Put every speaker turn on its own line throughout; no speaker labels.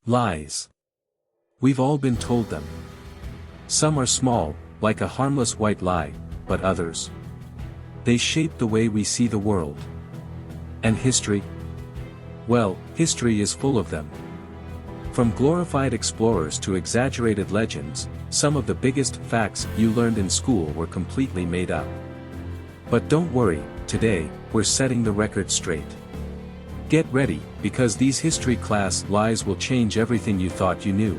Lies. We've all been told them. Some are small, like a harmless white lie, but others. They shape the way we see the world. And history? Well, history is full of them. From glorified explorers to exaggerated legends, some of the biggest facts you learned in school were completely made up. But don't worry, today, we're setting the record straight. Get ready, because these history class lies will change everything you thought you knew.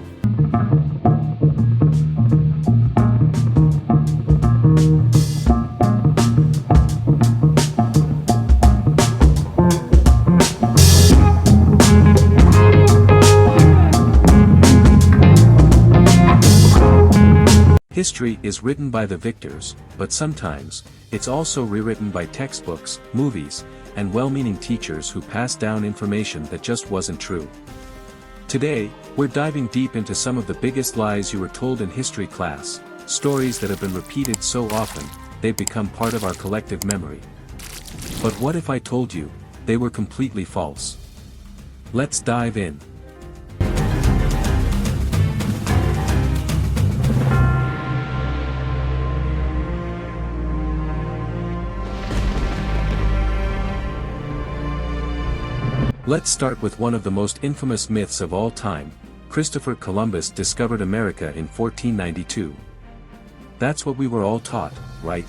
History is written by the victors, but sometimes, it's also rewritten by textbooks, movies, and well-meaning teachers who pass down information that just wasn't true. Today, we're diving deep into some of the biggest lies you were told in history class, stories that have been repeated so often, they've become part of our collective memory. But what if I told you, they were completely false? Let's dive in. Let's start with one of the most infamous myths of all time. Christopher Columbus discovered America in 1492. That's what we were all taught, right?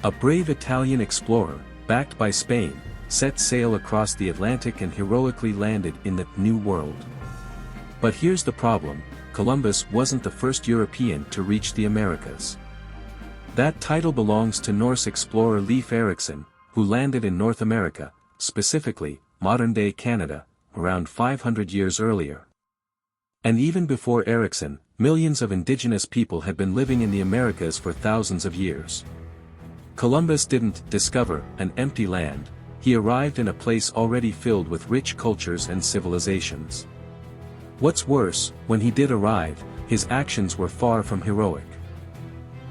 A brave Italian explorer, backed by Spain, set sail across the Atlantic and heroically landed in the New World. But here's the problem, Columbus wasn't the first European to reach the Americas. That title belongs to Norse explorer Leif Erikson, who landed in North America, specifically, modern-day Canada, around 500 years earlier. And even before Erikson, millions of indigenous people had been living in the Americas for thousands of years. Columbus didn't discover an empty land, he arrived in a place already filled with rich cultures and civilizations. What's worse, when he did arrive, his actions were far from heroic.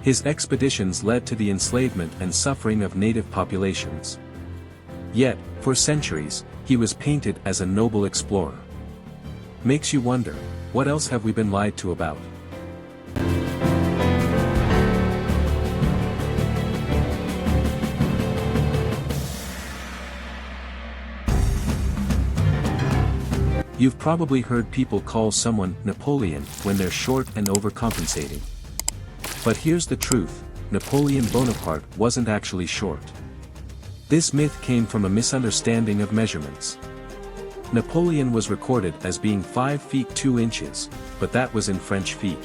His expeditions led to the enslavement and suffering of native populations. Yet, for centuries, he was painted as a noble explorer. Makes you wonder, what else have we been lied to about? You've probably heard people call someone Napoleon when they're short and overcompensating. But here's the truth, Napoleon Bonaparte wasn't actually short. This myth came from a misunderstanding of measurements. Napoleon was recorded as being 5 feet 2 inches, but that was in French feet.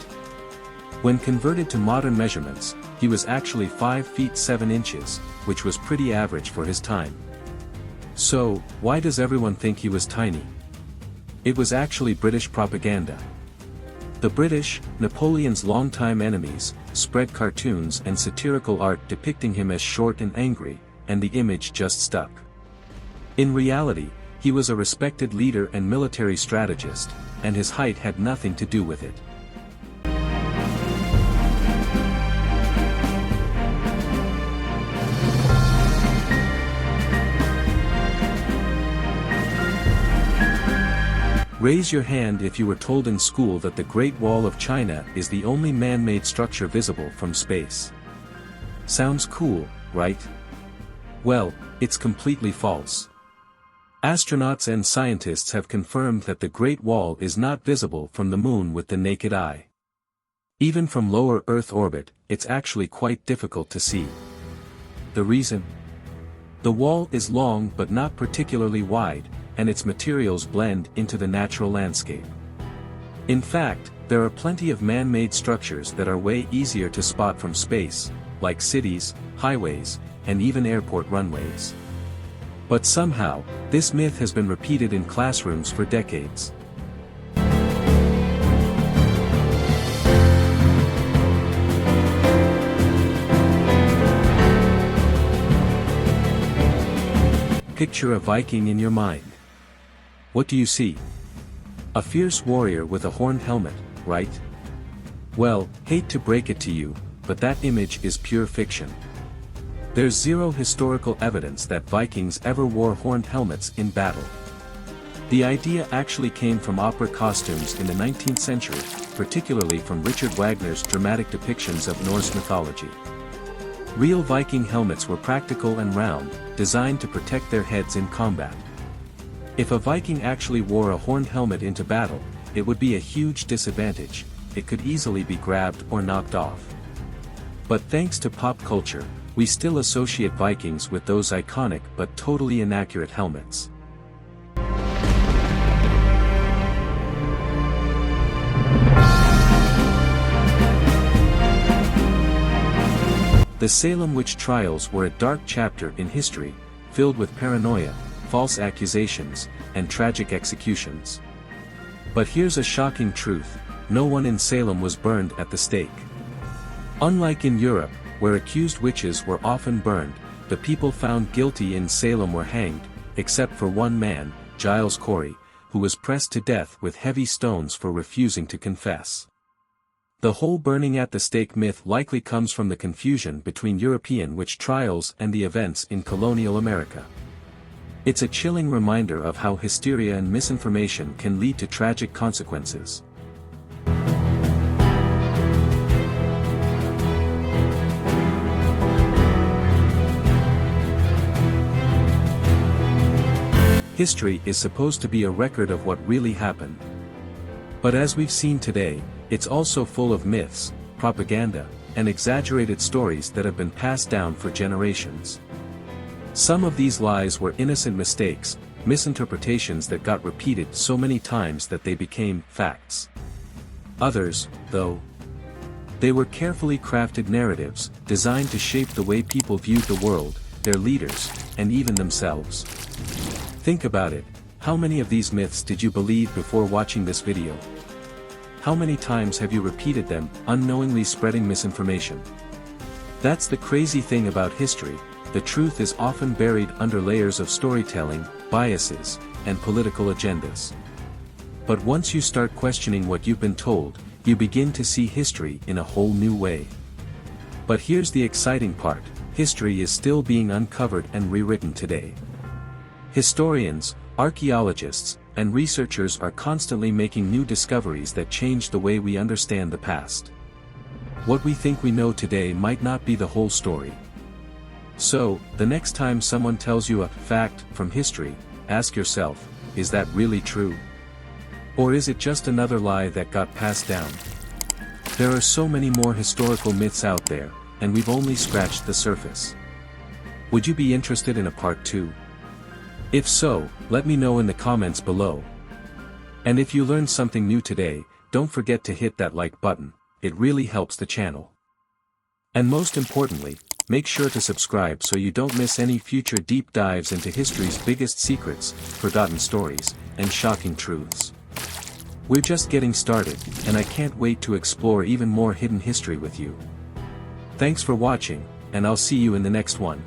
When converted to modern measurements, he was actually 5 feet 7 inches, which was pretty average for his time. So, why does everyone think he was tiny? It was actually British propaganda. The British, Napoleon's longtime enemies, spread cartoons and satirical art depicting him as short and angry, and the image just stuck. In reality, he was a respected leader and military strategist, and his height had nothing to do with it. Raise your hand if you were told in school that the Great Wall of China is the only man-made structure visible from space. Sounds cool, right? Well, it's completely false. Astronauts and scientists have confirmed that the Great Wall is not visible from the moon with the naked eye. Even from lower Earth orbit, it's actually quite difficult to see. The reason? The wall is long but not particularly wide, and its materials blend into the natural landscape. In fact, there are plenty of man-made structures that are way easier to spot from space, like cities, highways, and even airport runways. But somehow, this myth has been repeated in classrooms for decades. Picture a Viking in your mind. What do you see? A fierce warrior with a horned helmet, right? Well, hate to break it to you, but that image is pure fiction. There's zero historical evidence that Vikings ever wore horned helmets in battle. The idea actually came from opera costumes in the 19th century, particularly from Richard Wagner's dramatic depictions of Norse mythology. Real Viking helmets were practical and round, designed to protect their heads in combat. If a Viking actually wore a horned helmet into battle, it would be a huge disadvantage. It could easily be grabbed or knocked off. But thanks to pop culture, we still associate Vikings with those iconic but totally inaccurate helmets. The Salem witch trials were a dark chapter in history, filled with paranoia, false accusations, and tragic executions. But here's a shocking truth: no one in Salem was burned at the stake. Unlike in Europe, where accused witches were often burned, the people found guilty in Salem were hanged, except for one man, Giles Corey, who was pressed to death with heavy stones for refusing to confess. The whole burning at the stake myth likely comes from the confusion between European witch trials and the events in colonial America. It's a chilling reminder of how hysteria and misinformation can lead to tragic consequences. History is supposed to be a record of what really happened. But as we've seen today, it's also full of myths, propaganda, and exaggerated stories that have been passed down for generations. Some of these lies were innocent mistakes, misinterpretations that got repeated so many times that they became facts. Others, though, they were carefully crafted narratives, designed to shape the way people viewed the world, their leaders, and even themselves. Think about it: how many of these myths did you believe before watching this video? How many times have you repeated them, unknowingly spreading misinformation? That's the crazy thing about history: the truth is often buried under layers of storytelling, biases, and political agendas. But once you start questioning what you've been told, you begin to see history in a whole new way. But here's the exciting part: history is still being uncovered and rewritten today. Historians, archaeologists, and researchers are constantly making new discoveries that change the way we understand the past. What we think we know today might not be the whole story. So, the next time someone tells you a fact from history, ask yourself, is that really true? Or is it just another lie that got passed down? There are so many more historical myths out there, and we've only scratched the surface. Would you be interested in a part 2? If so, let me know in the comments below. And if you learned something new today, don't forget to hit that like button, it really helps the channel. And most importantly, make sure to subscribe so you don't miss any future deep dives into history's biggest secrets, forgotten stories, and shocking truths. We're just getting started, and I can't wait to explore even more hidden history with you. Thanks for watching, and I'll see you in the next one.